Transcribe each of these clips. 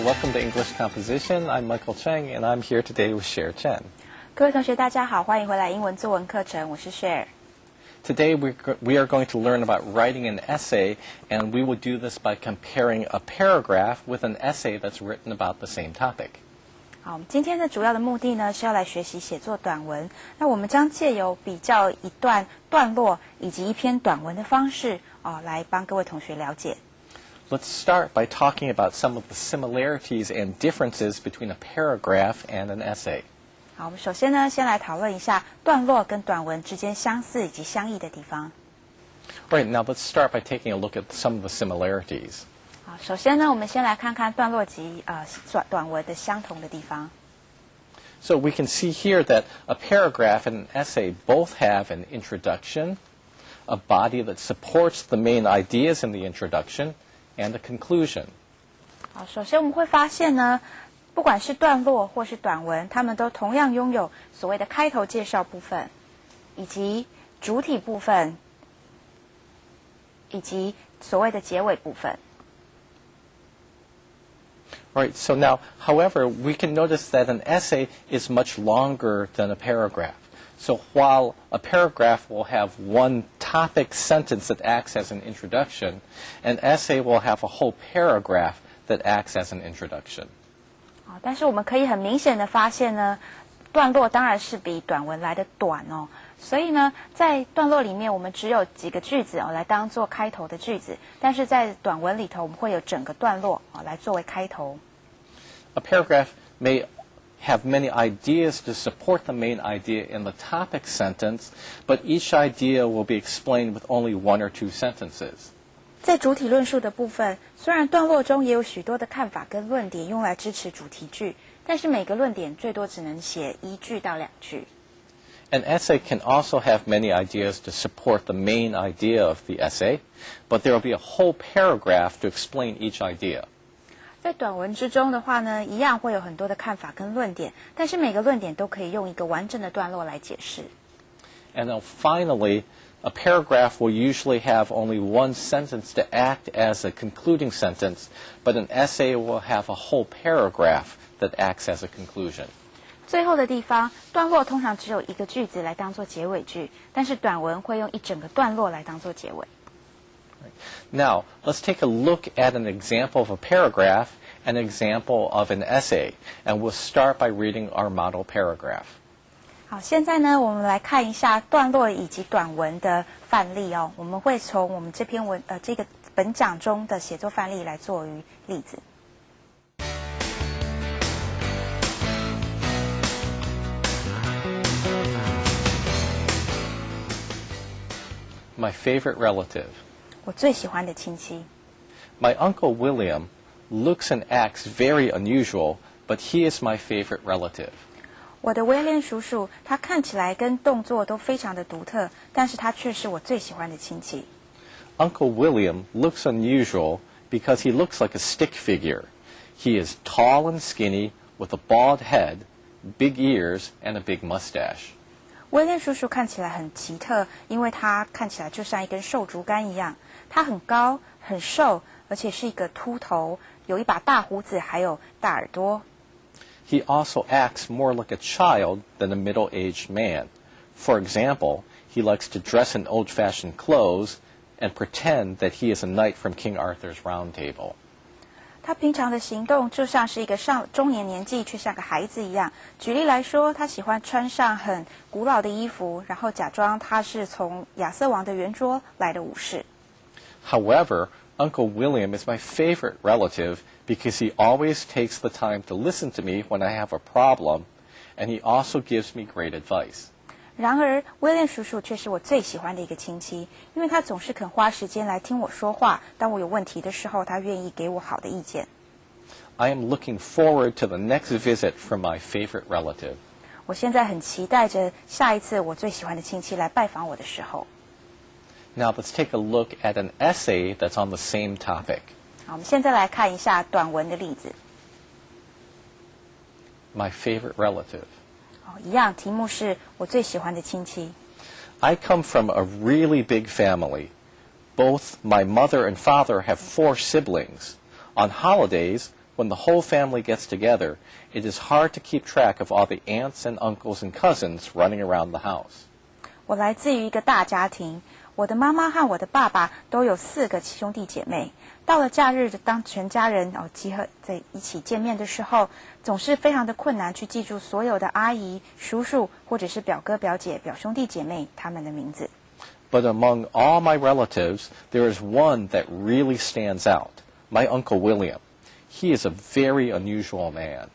welcome to English Composition. I'm Michael Cheng, and I'm here today with Cher Chen. 各位同学大家好，欢迎回来英文作文课程，我是 Cher。 Today we are going to learn about writing an essay, and we will do this by comparing a paragraph with an essay that's written about the same topic. 好，我们今天的主要的目的呢是要来学习写作短文。那我们将借由比较一段段落以及一篇短文的方式来帮各位同学了解。Let's start by talking about some of the similarities and differences between a paragraph and an essay. 好，我们首先呢先来讨论一下段落跟短文之间相似以及相异的地方。Right, now let's start by taking a look at some of the similarities. 好，首先呢我们先来看看段落及短文的相同的地方。So we can see here that a paragraph and an essay both have an introduction, a body that supports the main ideas in the introduction, and a conclusion. 好，首先我们会发现呢，不管是段落或是短文，它们都同样拥有所谓的开头介绍部分，以及主体部分，以及所谓的结尾部分。Right, so now, however, we can notice that an essay is much longer than a paragraph. So while a paragraph will have one topic sentence that acts as an introduction, an essay will have a whole paragraph that acts as an introduction. 但是我们可以很明显的发现呢，段落当然是比短文来的短哦。所以呢，在段落里面，我们只有几个句子来当做开头的句子，但是在短文里头，我们会有整个段落来作为开头。A paragraph may have many ideas to support the main idea in the topic sentence, but each idea will be explained with only one or two sentences. 在主体论述的部分，虽然段落中也有许多的看法跟论点用来支持主题句，但是每个论点最多只能写1句到2句。An essay can also have many ideas to support the main idea of the essay, but there will be a whole paragraph to explain each idea. 在短文之中的话呢，一样会有很多的看法跟论点，但是每个论点都可以用一个完整的段落来解释。And then finally, a paragraph will usually have only one sentence to act as a concluding sentence, but an essay will have a whole paragraph that acts as a conclusion. 最后的地方，段落通常只有一个句子来当做结尾句，但是短文会用一整个段落来当做结尾。Now, let's take a look at an example of a paragraph, an example of an essay, and we'll start by reading our model paragraph. 好，现在呢，我们来看一下段落以及短文的范例哦。我们会从我们这篇这个本讲中的写作范例来作为例子。My favorite relative. 我最喜欢的亲戚。My Uncle William looks and acts very unusual, but he is my favorite relative. 我的威廉叔叔，他看起来跟动作都非常的独特，但是他却是我最喜欢的亲戚。Uncle William looks unusual because he looks like a stick figure. He is tall and skinny with a bald head, big ears, and a big mustache. 威廉叔叔看起来很奇特，因为他看起来就像一根瘦竹竿一样。他很高、很瘦，而且是一个秃头，有一把大胡子，还有大耳朵。He also acts more like a child than a middle-aged man. For example, he likes to dress in old-fashioned clothes and pretend that he is a knight from King Arthur's Round Table. 他平常的行动就像是一个上中年年纪却像个孩子一样。举例来说，他喜欢穿上很古老的衣服，然后假装他是从亚瑟王的圆桌来的武士。However, Uncle William is my favorite relative because he always takes the time to listen to me when I have a problem, and he also gives me great advice. 然而，威廉叔叔却是我最喜欢的一个亲戚，因为他总是肯花时间来听我说话。当我有问题的时候，他愿意给我好的意见。I am looking forward to the next visit from my favorite relative. 我现在很期待着下一次我最喜欢的亲戚来拜访我的时候。Now let's take a look at an essay that's on the same topic. 好，我们现在来看一下短文的例子。My favorite relative. 一样，题目是我最喜欢的亲戚。I come from a really big family. Both my mother and father have 4 siblings. On holidays, when the whole family gets together, it is hard to keep track of all the aunts and uncles and cousins running around the house. 我来自于一个大家庭，我的妈妈和我的爸爸都有4个兄弟姐妹。到了假日，当全家人集合在一起见面的时候，总是非常的困难去记住所有的阿姨、叔叔或者是表哥、表姐、表兄弟姐妹他们的名字。But among all my relatives, there is one that really stands out, my Uncle William. He is a very unusual man.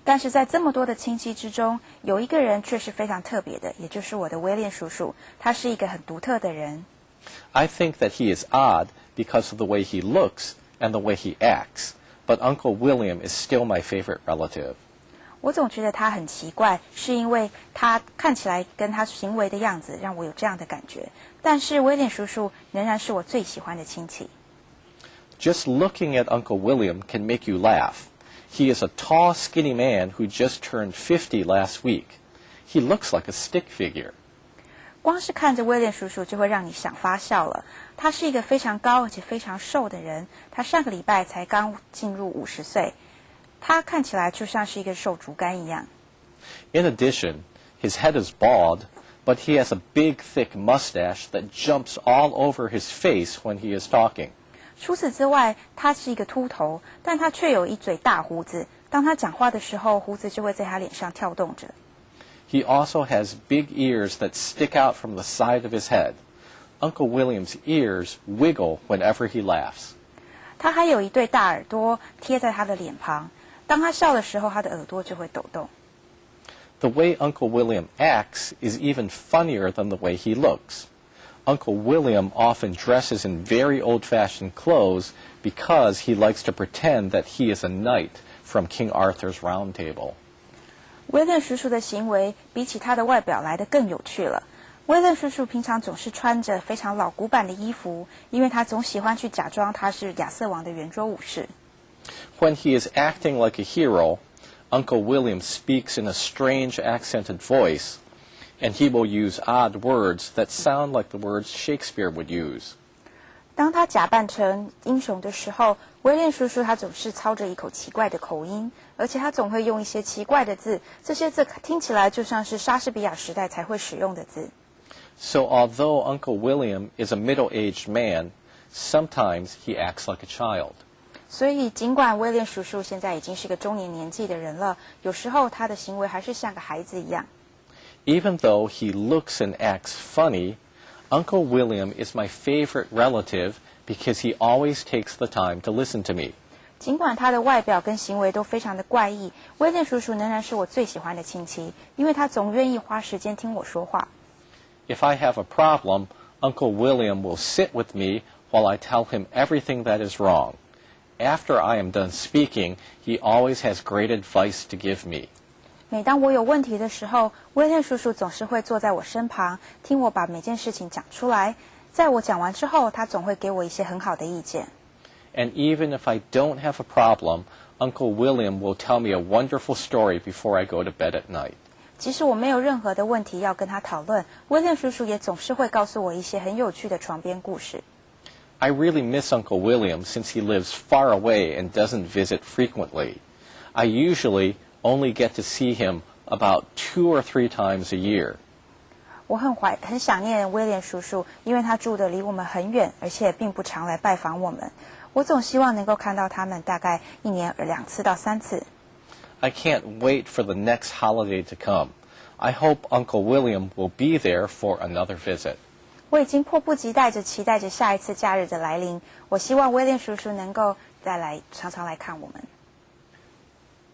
但是在这么多的亲戚之中，有一个人却是非常特别的，也就是我的威廉叔叔。他是一个很独特的人。I think that he is odd because of the way he looks and the way he acts, but Uncle William is still my favorite relative. 我总觉得他很奇怪，是因为他看起来跟他行为的样子让我有这样的感觉。但是威廉叔叔仍然是我最喜欢的亲戚。Just looking at Uncle William can make you laugh. He is a tall, skinny man who just turned 50 last week. He looks like a stick figure. 光是看着威廉叔叔就会让你想发笑了。他是一个非常高而且非常瘦的人，他上个礼拜才刚进入50岁，他看起来就像是一个瘦竹竿一样。In addition, his head is bald, but he has a big, thick mustache that jumps all over his face when he is talking. 除此之外，他是一个秃头，但他却有一嘴大胡子。当他讲话的时候，胡子就会在他脸上跳动着。He also has big ears that stick out from the side of his head. Uncle William's ears wiggle whenever he laughs. 他还有一对大耳朵贴在他的脸庞，当他笑的时候，他的耳朵就会抖动。The way Uncle William acts is even funnier than the way he looks. Uncle William often dresses in very old-fashioned clothes because he likes to pretend that he is a knight from King Arthur's Round Table. 威廉叔叔的行为比起他的外表来得更有趣了。威廉叔叔平常总是穿着非常老古板的衣服，因为他总喜欢去假装他是亚瑟王的圆桌武士。When he is acting like a hero, Uncle William speaks in a strange accented voice, and he will use odd words that sound like the words Shakespeare would use. 当他假扮成英雄的时候，威廉叔叔他总是操着一口奇怪的口音，而且他总会用一些奇怪的字，这些字听起来就像是莎士比亚时代才会使用的字。So although Uncle William is a middle-aged man, sometimes he acts like a child. 所以尽管威廉叔叔现在已经是个中年年纪的人了，有时候他的行为还是像个孩子一样。Even though he looks and acts funny, Uncle William is my favorite relative because he always takes the time to listen to me. 尽管他的外表跟行为都非常的怪异，威廉叔叔仍然是我最喜欢的亲戚，因为他总愿意花时间听我说话。If I have a problem, Uncle William will sit with me while I tell him everything that is wrong. After I am done speaking, he always has great advice to give me. 每当我有问题的时候，威廉叔叔总是会坐在我身旁，听我把每件事情讲出来。在我讲完之后，他总会给我一些很好的意见。And even if I don't have a problem, Uncle William will tell me a wonderful story before I go to bed at night. 即使我没有任何的问题要跟他讨论，威廉叔叔也总是会告诉我一些很有趣的床边故事。I really miss Uncle William since he lives far away and doesn't visit frequently. I usually only get to see him about 2 or 3 times a year. 我很想念威廉叔叔，因为他住的离我们很远，而且并不常来拜访我们。我总希望能够看到他们大概1年2次到3次。I can't wait for the next holiday to come. I hope Uncle William will be there for another visit. 我已经迫不及待着期待着下一次假日的来临。我希望威廉叔叔能够再来常常来看我们。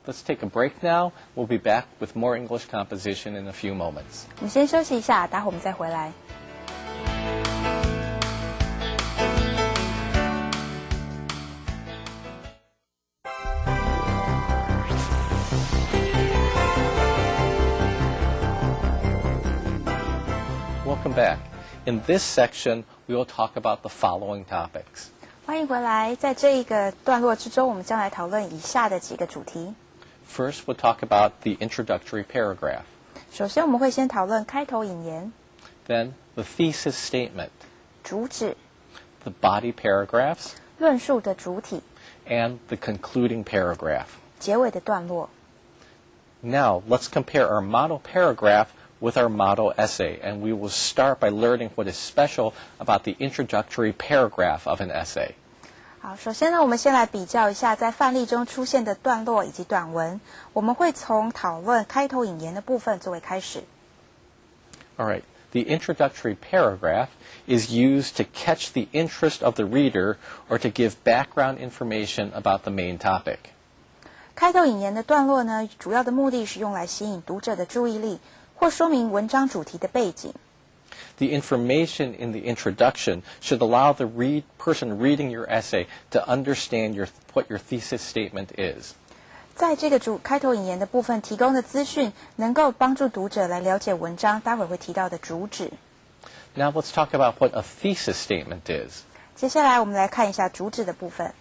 Let's take a break now. We'll be back with more English composition in a few moments. 我们先休息一下，待会我们再回来。Welcome back. In this section, we will talk about the following topics. 欢迎回来，在这一个段落之中，我们将来讨论以下的几个主题。First, we'll talk about the introductory paragraph. 首先，我们会先讨论开头引言， Then, the thesis statement, 主旨， the body paragraphs, 论述的主体， and the concluding paragraph. 结尾的段落。Now, let's compare our model paragraph with our model essay, and we will start by learning what is special about the introductory paragraph of an essay. 好，首先呢，我们先来比较一下在范例中出现的段落以及短文。我们会从讨论开头引言的部分作为开始。All right. The introductory paragraph is used to catch the interest of the reader or to give background information about the main topic. 开头引言的段落呢，主要的目的是用来吸引读者的注意力，或说明文章主题的背景。The information in the introduction should allow the person reading your essay to understand what your thesis statement is. 在这个开头引言的部分提供的资讯，能够帮助读者来了解文章待会儿会提到的主旨。Now let's talk about what a thesis statement is. 接下来我们来看一下主旨的部分。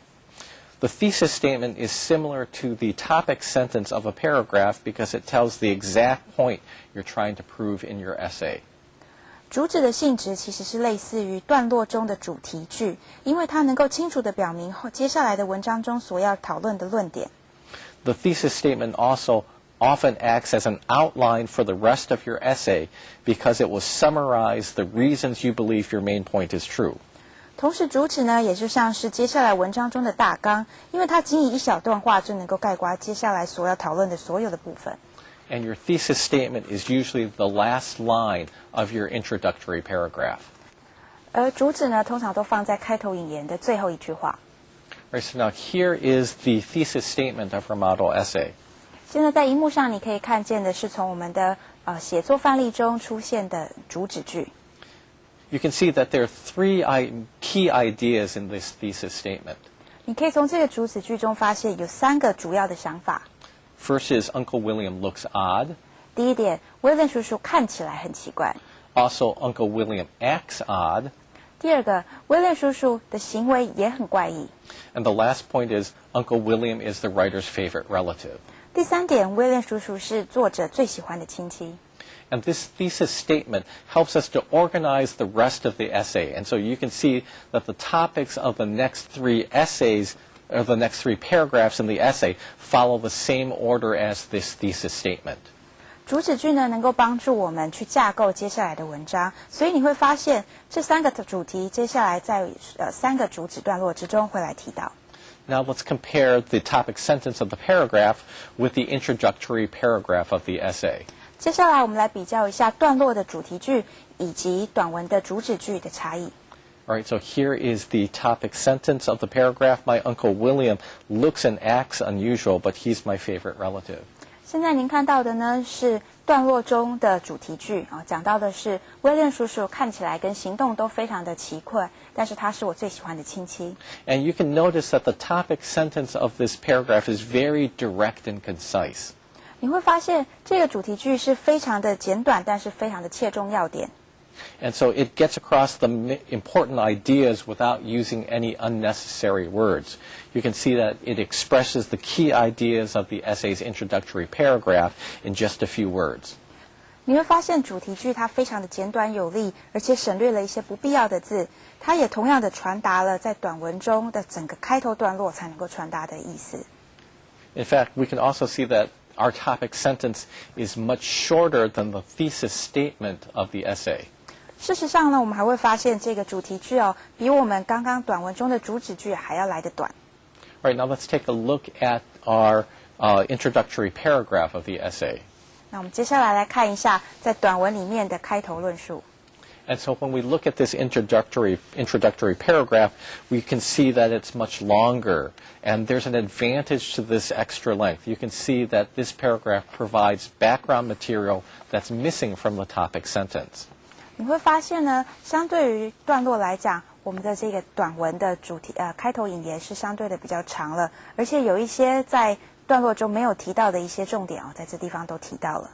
The thesis statement is similar to the topic sentence of a paragraph because it tells the exact point you're trying to prove in your essay. 主旨的性质其实是类似于段落中的主题句，因为它能够清楚地表明接下来的文章中所要讨论的论点。The thesis statement also often acts as an outline for the rest of your essay because it will summarize the reasons you believe your main point is true. 同时，主旨呢也就像是接下来文章中的大纲，因为它仅以一小段话就能够概括接下来所要讨论的所有的部分。And your thesis statement is usually the last line of your introductory paragraph. 而主旨呢，通常都放在开头引言的最后一句话。Right, so now here is the thesis statement of our model essay. 现在在荧幕上你可以看见的是从我们的写作范例中出现的主旨句。You can see that there are three key ideas in this thesis statement. 你可以从这个主旨句中发现有3个主要的想法。First is Uncle William looks odd. 第一点，威廉叔叔看起来很奇怪。Also, Uncle William acts odd. 第二个，威廉叔叔的行为也很怪异。And the last point is Uncle William is the writer's favorite relative. 第3点，威廉叔叔是作者最喜欢的亲戚。And this thesis statement helps us to organize the rest of the essay. And so you can see that the topics of the next 3 essays, or the next 3 paragraphs in the essay, follow the same order as this thesis statement. 主旨句呢，能够帮助我们去架构接下来的文章，所以你会发现这3个主题接下来在3个主旨段落之中会来提到。Now let's compare the topic sentence of the paragraph with the introductory paragraph of the essay. 接下来我们来比较一下段落的主题句以及短文的主旨句的差异。All right, so here is the topic sentence of the paragraph. My Uncle William looks and acts unusual, but he's my favorite relative. 现在您看到的呢是段落中的主题句啊，讲到的是威廉叔叔看起来跟行动都非常的奇怪，但是他是我最喜欢的亲戚。And you can notice that the topic sentence of this paragraph is very direct and concise. 你会发现这个主题句是非常的简短，但是非常的切中要点。And so it gets across the important ideas without using any unnecessary words. You can see that it expresses the key ideas of the essay's introductory paragraph in just a few words. 你会发现主题句它非常的简短有力，而且省略了一些不必要的字。它也同样的传达了在短文中的整个开头段落才能够传达的意思。In fact, we can also see that our topic sentence is much shorter than the thesis statement of the essay. 事实上呢，我们还会发现这个主题句比我们刚刚短文中的主旨句还要来得短。All right, now let's take a look at our introductory paragraph of the essay. 那我们接下来来看一下在短文里面的开头论述。And so when we look at this introductory paragraph, we can see that it's much longer. And there's an advantage to this extra length. You can see that this paragraph provides background material that's missing from the topic sentence. 你会发现呢，相对于段落来讲，我们的这个短文的主题开头引言是相对的比较长了，而且有一些在段落中没有提到的一些重点在这地方都提到了。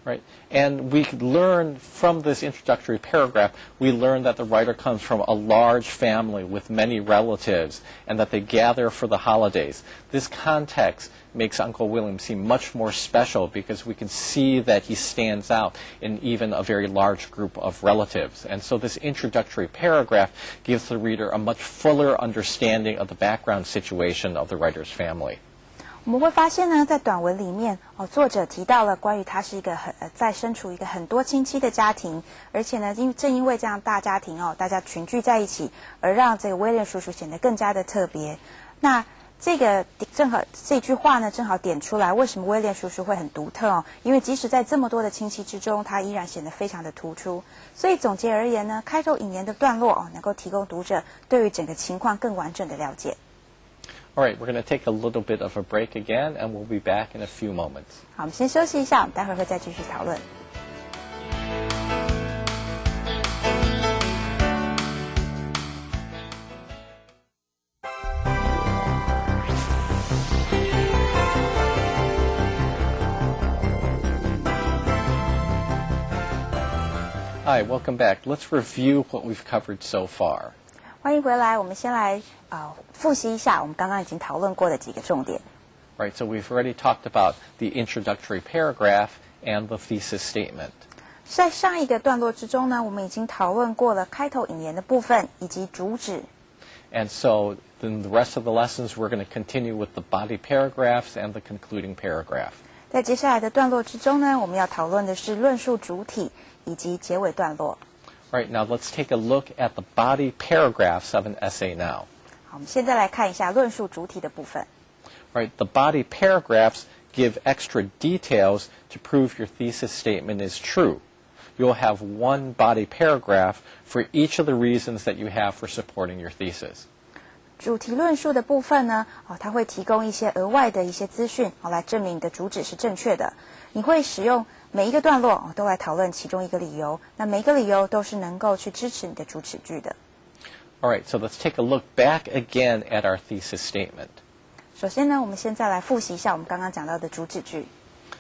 Right? And we learn from this introductory paragraph, we learn that the writer comes from a large family with many relatives and that they gather for the holidays. This context makes Uncle William seem much more special because we can see that he stands out in even a very large group of relatives. And so this introductory paragraph gives the reader a much fuller understanding of the background situation of the writer's family. 我们会发现呢，在短文里面，作者提到了关于他是一个在身处一个很多亲戚的家庭，而且呢，正因为这样大家庭大家群聚在一起，而让这个威廉叔叔显得更加的特别。那这个正好这句话呢，正好点出来为什么威廉叔叔会很独特因为即使在这么多的亲戚之中，他依然显得非常的突出。所以总结而言呢，开头引言的段落能够提供读者对于整个情况更完整的了解。All right, we're going to take a little bit of a break again, and we'll be back in a few moments. 好，我们先休息一下，我们待会儿会再继续讨论。Hi, welcome back. Let's review what we've covered so far. 欢迎回来，我们先来复习一下我们刚刚已经讨论过的几个重点。Right, so we've already talked about the introductory paragraph and the thesis statement. 在上一个段落之中呢，我们已经讨论过了开头引言的部分以及主旨。And so in the rest of the lessons, we're going to continue with the body paragraphs and the concluding paragraph. 在接下来的段落之中呢，我们要讨论的是论述主体以及结尾段落。Right, now let's take a look at the body paragraphs of an essay now. 好，我们现在来看一下论述主体的部分。Right, the body paragraphs give extra details to prove your thesis statement is true. You'll have one body paragraph for each of the reasons that you have for supporting your thesis. 主题论述的部分呢，它会提供一些额外的一些资讯，来证明你的主旨是正确的。你会使用每一个段落都来讨论其中一个理由，那每一个理由都是能够去支持你的主旨句的。All right, so let's take a look back again at our thesis statement. 首先呢，我们现在来复习一下我们刚刚讲到的主旨句。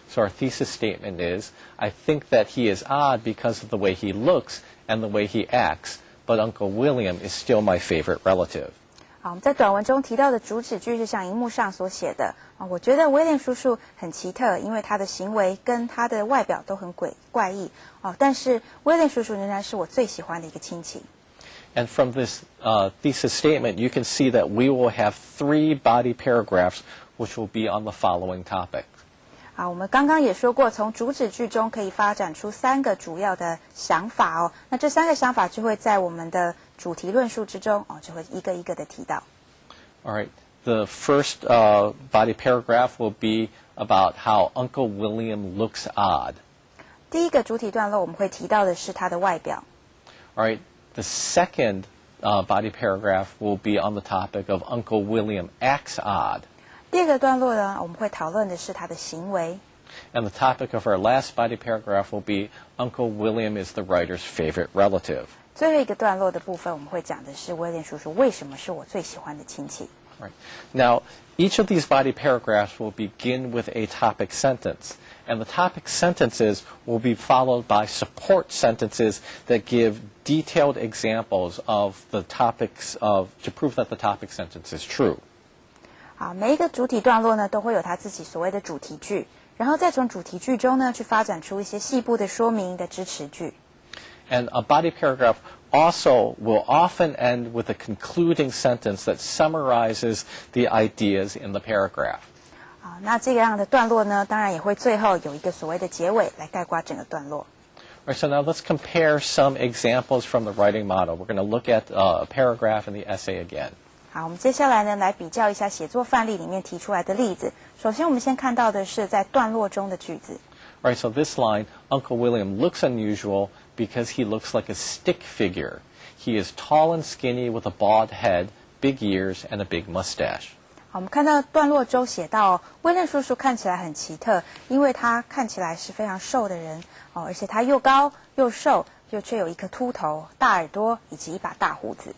So our thesis statement is, I think that he is odd because of the way he looks and the way he acts, but Uncle William is still my favorite relative. 好，我们在短文中提到的主旨句是像荧幕上所写的我觉得威廉叔叔很奇特，因为他的行为跟他的外表都很怪异但是威廉叔叔仍然是我最喜欢的一个亲戚。And from this thesis statement, you can see that we will have 3 body paragraphs which will be on the following topic. 好，我们刚刚也说过，从主旨句中可以发展出3个主要的想法那这3个想法就会在我们的主题论述之中就会一个一个的提到。All right. The first body paragraph will be about how Uncle William looks odd. 第一个主体段落我们会提到的是他的外表。All right. The second body paragraph will be on the topic of Uncle William acts odd. 第二个段落呢，我们会讨论的是他的行为。And the topic of our last body paragraph will be Uncle William is the writer's favorite relative. 最后一个段落的部分，我们会讲的是威廉叔叔为什么是我最喜欢的亲戚。Right. Now, each of these body paragraphs will begin with a topic sentence, and the topic sentences will be followed by support sentences that give detailed examples of the topics to prove that the topic sentence is true. 好，每一个主体段落呢，都会有他自己所谓的主题句，然后再从主题句中呢，去发展出一些细部的说明的支持句。And a body paragraph also will often end with a concluding sentence that summarizes the ideas in the paragraph. 好，那这样的段落呢，当然也会最后有一个所谓的结尾来概括整个段落。All right, so now let's compare some examples from the writing model. We're going to look at a paragraph in the essay again. 好，我们接下来呢，来比较一下写作范例里面提出来的例子。首先，我们先看到的是在段落中的句子。All right, so this line, Uncle William looks unusual because he looks like a stick figure. He is tall and skinny with a bald head, big ears, and a big mustache. 好，我们看到段落中写到，威廉叔叔看起来很奇特，因为他看起来是非常瘦的人而且他又高又瘦，又却有一颗秃头、大耳朵以及一把大胡子。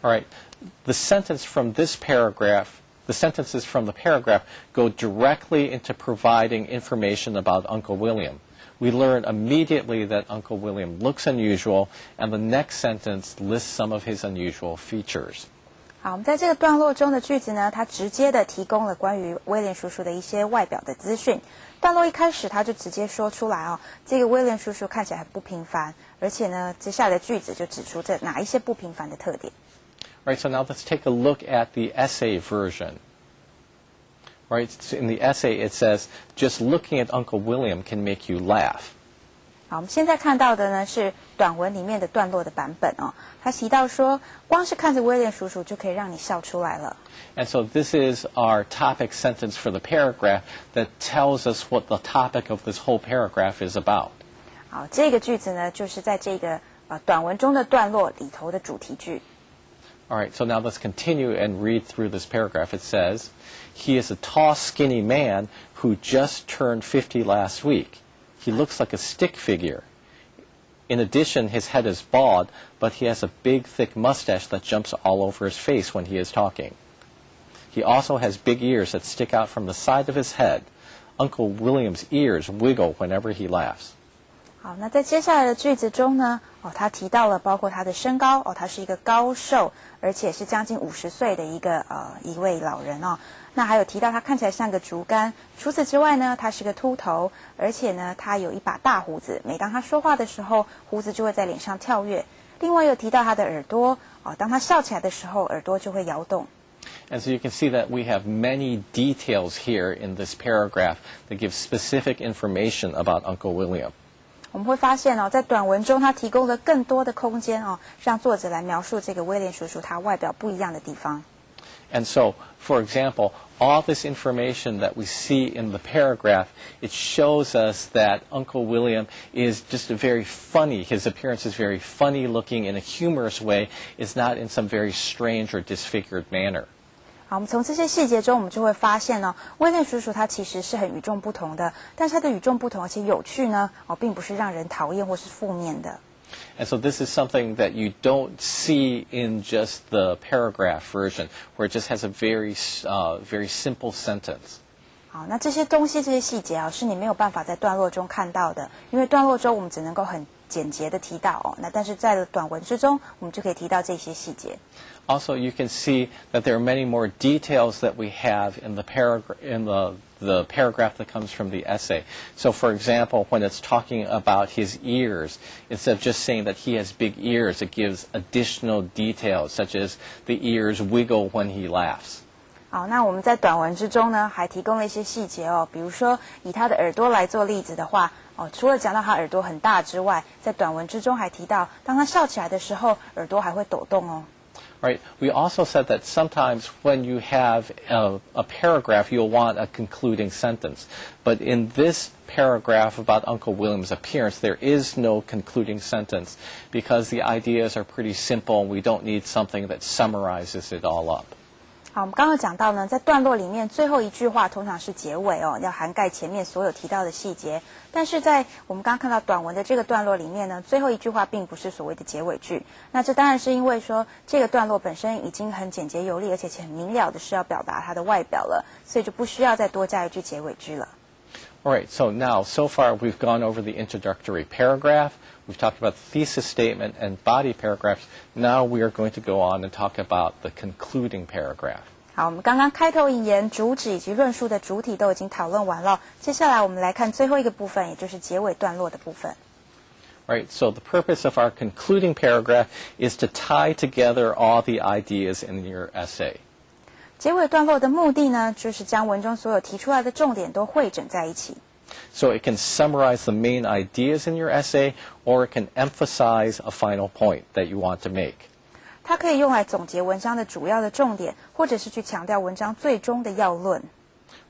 All right, the sentences from the paragraph go directly into providing information about Uncle William. we learn immediately that Uncle William looks unusual, and the next sentence lists some of his unusual features. 好，我们在这个段落中的句子呢，它直接的提供了关于威廉叔叔的一些外表的资讯。段落一开始他就直接说出来哦，这个威廉叔叔看起来很不平凡，而且呢，接下来的句子就指出这哪一些不平凡的特点。Right, so now let's take a look at the essay version. Right, so in the essay it says, just looking at Uncle William can make you laugh. 好，我们现在看到的呢是短文里面的段落的版本哦。他提到说，光是看着威廉叔叔就可以让你笑出来了。And so this is our topic sentence for the paragraph that tells us what the topic of this whole paragraph is about. 好，这个句子呢就是在这个短文中的段落里头的主题句。All right, so now let's continue and read through this paragraph. It says, he is a tall, skinny man who just turned 50 last week. He looks like a stick figure. In addition, his head is bald, but he has a big, thick mustache that jumps all over his face when he is talking. He also has big ears that stick out from the side of his head. Uncle William's ears wiggle whenever he laughs. 好，那在接下来的句子中呢，他提到了包括他的身高，他是一个高瘦，而且是将近50岁的一位老人哦。那还有提到他看起来像个竹竿，除此之外呢，他是个秃头，而且呢，他有一把大胡子，每当他说话的时候，胡子就会在脸上跳跃。另外有提到他的耳朵，当他笑起来的时候，耳朵就会摇动。And so you can see that we have many details here in this paragraph that give specific information about Uncle William. 我们会发现在短文中他提供了更多的空间让作者来描述这个威廉叔叔他外表不一样的地方。And so, for example, all this information that we see in the paragraph, it shows us that Uncle William is just his appearance is very funny looking in a humorous way, is not in some very strange or disfigured manner. 好，我们从这些细节中，我们就会发现威廉叔叔他其实是很与众不同的，但是他的与众不同而且有趣呢，并不是让人讨厌或是负面的。And so this is something that you don't see in just the paragraph version, where it just has a very simple sentence. 好，那这些东西、这些细节是你没有办法在段落中看到的，因为段落中我们只能够很简洁的提到那但是在短文之中，我们就可以提到这些细节。Also, you can see that there are many more details that we have in the paragraph that comes from the essay. So, for example, when it's talking about his ears, instead of just saying that he has big ears, it gives additional details, such as the ears wiggle when he laughs. 好，那我们在短文之中呢，还提供了一些细节比如说以他的耳朵来做例子的话除了讲到他耳朵很大之外，在短文之中还提到，当他笑起来的时候，耳朵还会抖动哦。Right. We also said that sometimes when you have a paragraph, you'll want a concluding sentence. But in this paragraph about Uncle William's appearance, there is no concluding sentence because the ideas are pretty simple and we don't need something that summarizes it all up. 好，我们刚刚讲到呢，在段落里面最后一句话通常是结尾要涵盖前面所有提到的细节。但是在我们刚刚看到短文的这个段落里面呢，最后一句话并不是所谓的结尾句。那这当然是因为说这个段落本身已经很简洁有力，而且很明了的是要表达它的外表了，所以就不需要再多加一句结尾句了。All right, so far we've gone over the introductory paragraph, we've talked about the thesis statement and body paragraphs. Now we are going to go on and talk about the concluding paragraph. 好，我们刚刚开头引言、主旨以及论述的主体都已经讨论完了，接下来我们来看最后一个部分，也就是结尾段落的部分。Right, so the purpose of our concluding paragraph is to tie together all the ideas in your essay. 结尾段落的目的呢，就是将文中所有提出来的重点都汇整在一起。So it can summarize the main ideas in your essay, or it can emphasize a final point that you want to make. 它可以用来总结文章的主要的重点，或者是去强调文章最终的要论。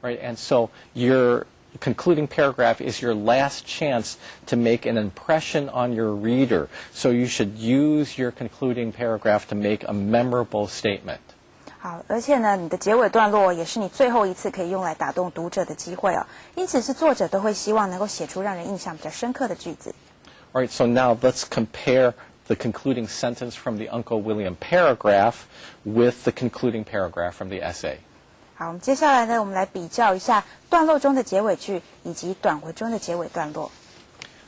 Right, and so your concluding paragraph is your last chance to make an impression on your reader. So you should use your concluding paragraph to make a memorable statement. 好，而且呢，你的结尾段落也是你最后一次可以用来打动读者的机会因此是作者都会希望能够写出让人印象比较深刻的句子。All right, so now let's compare the concluding sentence from the Uncle William paragraph with the concluding paragraph from the essay. 好，我们接下来呢，我们来比较一下段落中的结尾句以及短文中的结尾段落。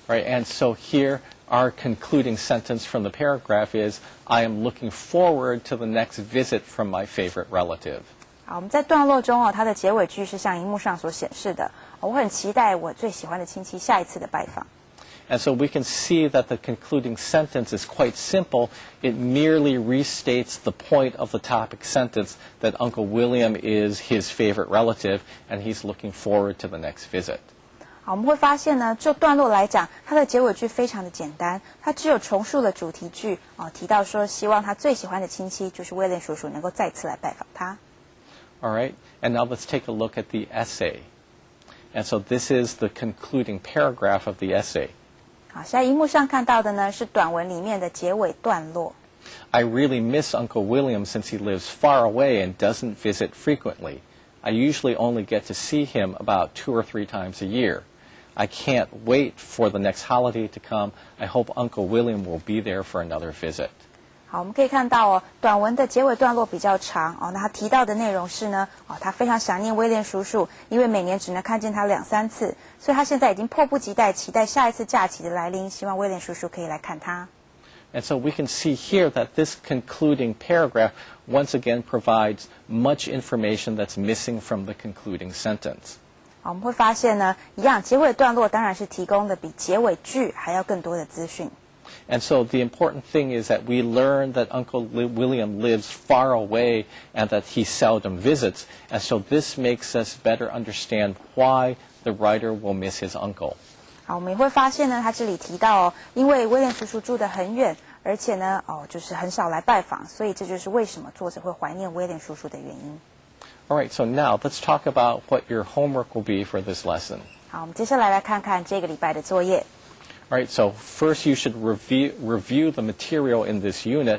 right? And so here, our concluding sentence from the paragraph is, I am looking forward to the next visit from my favorite relative. 好，我们在段落中它的结尾句是像荧幕上所显示的，我很期待我最喜欢的亲戚下一次的拜访。And so we can see that the concluding sentence is quite simple. It merely restates the point of the topic sentence that Uncle William is his favorite relative and he's looking forward to the next visit. 好，我们会发现呢，就段落来讲，它的结尾句非常的简单，它只有重述了主题句提到说希望他最喜欢的亲戚就是威廉叔叔能够再次来拜访他。All right, and now let's take a look at the essay. And so this is the concluding paragraph of the essay. 好，现在荧幕上看到的呢是短文里面的结尾段落。I really miss Uncle William since he lives far away and doesn't visit frequently. I usually only get to see him about 2 or 3 times a year. I can't wait for the next holiday to come. I hope Uncle William will be there for another visit. 好，我们可以看到短文的结尾段落比较长那他提到的内容是呢他非常想念威廉叔叔，因为每年只能看见他2、3次，所以他现在已经迫不及待期待下一次假期的来临，希望威廉叔叔可以来看他。And so we can see here that this concluding paragraph once again provides much information that's missing from the concluding sentence. 好，我们会发现呢，一样结尾段落当然是提供的比结尾句还要更多的资讯。And so the important thing is that we learn that Uncle William lives far away and that he seldom visits. And so this makes us better understand why the writer will miss his uncle. 好，我们也会发现呢，他这里提到因为威廉叔叔住得很远，而且呢就是很少来拜访，所以这就是为什么作者会怀念威廉叔叔的原因。All right, so now let's talk about what your homework will be for this lesson. 好，我们接下来看看这个礼拜的作业。All right, so first you should review the material in this unit,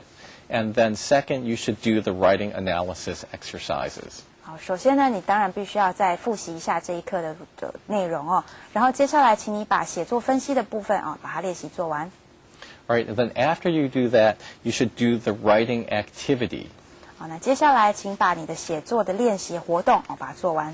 and then second you should do the writing analysis exercises. 好，首先呢，你当然必须要再复习一下这一课的内容然后接下来请你把写作分析的部分把它练习做完。All right, and then after you do that, you should do the writing activity. 好，那接下来请把你的写作的练习活动把它做完。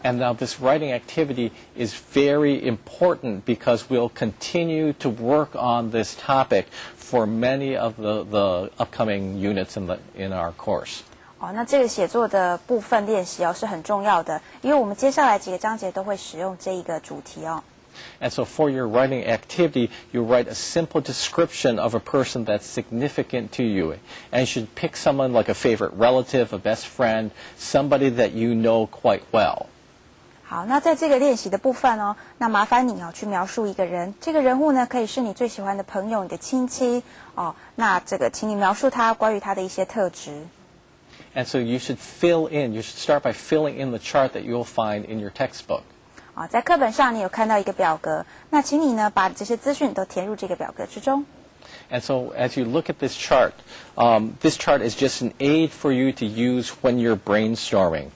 And now this writing activity is very important because we'll continue to work on this topic for many of the upcoming units in our course. 那这个写作的部分练习是很重要的，因为我们接下来几个章节都会使用这一个主题And so for your writing activity, you write a simple description of a person that's significant to you. And you should pick someone like a favorite relative, a best friend, somebody that you know quite well. 好，那在这个练习的部分那麻烦你去描述一个人，这个人物呢可以是你最喜欢的朋友、你的亲戚那这个请你描述他关于他的一些特质。And so you should start by filling in the chart that you'll find in your textbook. 在课本上你有看到一个表格，那请你呢把这些资讯都填入这个表格之中。And so as you look at this chart is just an aid for you to use when you're brainstorming.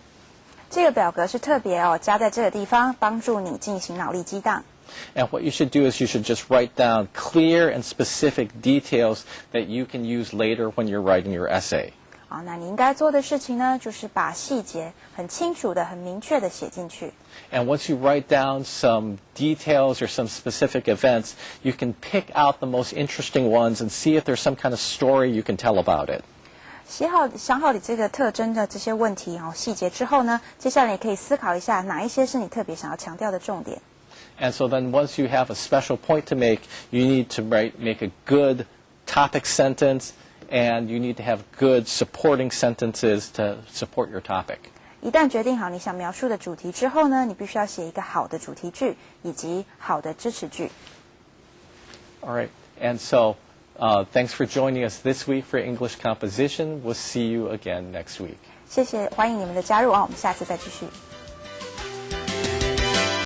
这个表格是特别加在这个地方，帮助你进行脑力激荡。And what you should do is you should just write down clear and specific details that you can use later when you're writing your essay. 好，那你应该做的事情呢，就是把细节很清楚的、很明确的写进去。And once you write down some details or some specific events, you can pick out the most interesting ones and see if there's some kind of story you can tell about it. 想好你这个特征的这些问题细节之后呢，接下来你可以思考一下哪一些是你特别想要强调的重点。And so then once you have a special point to make, you need to make a good topic sentence, and you need to have good supporting sentences to support your topic. 一旦决定好你想描述的主题之后呢，你必须要写一个好的主题句以及好的支持句。All right, and so thanks for joining us this week for English composition. We'll see you again next week. 谢谢，欢迎你们的加入我们下次再继续。